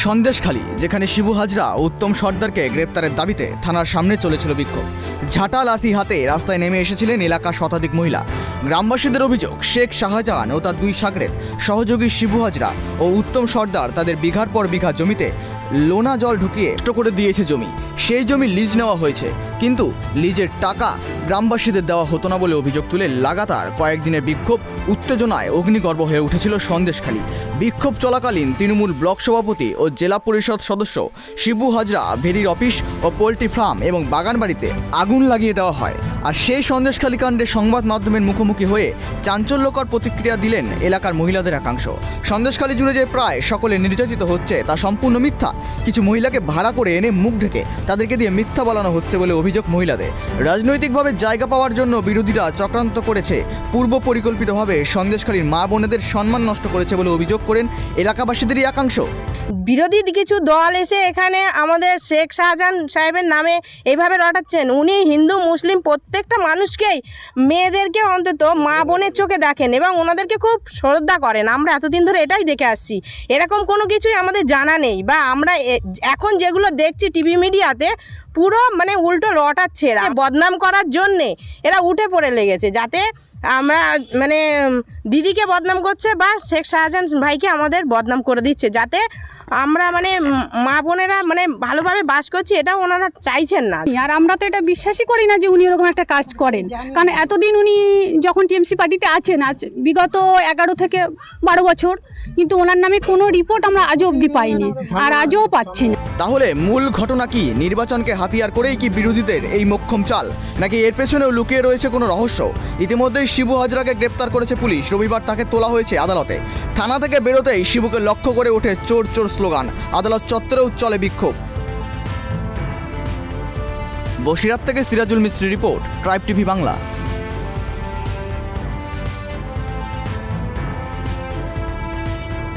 সন্দেশখালী, যেখানে শিবু হাজরা ও উত্তম সর্দারকে গ্রেপ্তারের দাবিতে থানার সামনে চলেছিল বিক্ষোভ। ঝাঁটা লাঠি হাতে রাস্তায় নেমে এসেছিলেন এলাকার শতাধিক মহিলা। গ্রামবাসীদের অভিযোগ, শেখ শাহজাহান ও তার দুই সাগরেদ সহযোগী শিবু হাজরা ও উত্তম সর্দার তাদের বিঘার পর বিঘা জমিতে লোনা জল ঢুকিয়ে নষ্ট করে দিয়েছে জমি। সেই জমি লিজ নেওয়া হয়েছে, কিন্তু লিজের টাকা গ্রামবাসীদের দেওয়া হতো না বলে অভিযোগ তুলে লাগাতার কয়েকদিনের বিক্ষোভ উত্তেজনায় অগ্নিগর্ভ হয়ে উঠেছিল সন্দেশখালী। বিক্ষোভ চলাকালীন তৃণমূল ব্লক সভাপতি ও জেলা পরিষদ সদস্য শিবু হাজরা ভেরির অফিস ও পোল্ট্রি ফার্ম এবং বাগান বাড়িতে আগুন লাগিয়ে দেওয়া হয়। আর সেই সন্দেশখালী কাণ্ডে সংবাদ মাধ্যমের মুখোমুখি হয়ে চাঞ্চল্যকর প্রতিক্রিয়া দিলেন এলাকার মহিলাদের একাংশ। সন্দেশখালী জুড়ে যে প্রায় সকলে নির্যাতিত হচ্ছে তা সম্পূর্ণ মিথ্যা। কিছু মহিলাকে ভাড়া করে এনে মুখ ঢেকে তাদেরকে দিয়ে মিথ্যা বলানো হচ্ছে বলে অভিযোগ মহিলাদের। রাজনৈতিকভাবে জায়গা পাওয়ার জন্য বিরোধীরা চক্রান্ত করেছে, পূর্ব পরিকল্পিতভাবে সন্দেশখালীর মা বোনেদের সম্মান নষ্ট করেছে বলে অভিযোগ করেন এলাকাবাসীদেরই একাংশ। বিরোধী কিছু দল এসে এখানে আমাদের শেখ শাহজাহান সাহেবের নামে এইভাবে রটাচ্ছেন। উনি হিন্দু মুসলিম প্রত্যেকটা মানুষকেই, মেয়েদেরকে অন্তত মা বোনের চোখে দেখেন এবং ওনাদেরকে খুব শ্রদ্ধা করেন। আমরা এতদিন ধরে এটাই দেখে আসছি, এরকম কোনো কিছুই আমাদের জানা নেই। বা আমরা এখন যেগুলো দেখছি টিভি মিডিয়াতে, পুরো মানে উল্টো রটাচ্ছে এরা, বদনাম করার জন্যে এরা উঠে পড়ে লেগেছে, যাতে আমরা মানে দিদিকে বদনাম করছে বা শেখ শাহজাহান ভাইকে আমাদের বদনাম করে দিচ্ছে, যাতে আমরা মানে মা বোনেরা মানে ভালোভাবে বাস করছি, এটাও ওনারা চাইছেন না। আর আমরা তো এটা বিশ্বাসই করি না যে উনি এরকম একটা কাজ করেন, কারণ এতদিন উনি যখন টিএমসি পার্টিতে আছেন, আজ বিগত 11 থেকে 12 বছর, কিন্তু ওনার নামে কোনো রিপোর্ট আমরা আজও অবধি পাইনি আর আজও পাচ্ছি না। তাহলে মূল ঘটনা কি? নির্বাচনকে হাতিয়ার করেই কি বিরোধীদের এই মোক্ষম চাল, নাকি এর পেছনেও লুকিয়ে রয়েছে কোনো রহস্য? ইতিমধ্যেই শিবু হাজরাকে গ্রেপ্তার করেছে পুলিশ। রবিবার তাকে তোলা হয়েছে আদালতে। থানা থেকে বেরোতেই শিবুকে লক্ষ্য করে ওঠে চোর চোর স্লোগান। আদালত চত্বরেও চলে বিক্ষোভ। বসিরহাট থেকে সিরাজুল মিস্ত্রি রিপোর্ট, ট্রাইব টিভি বাংলা।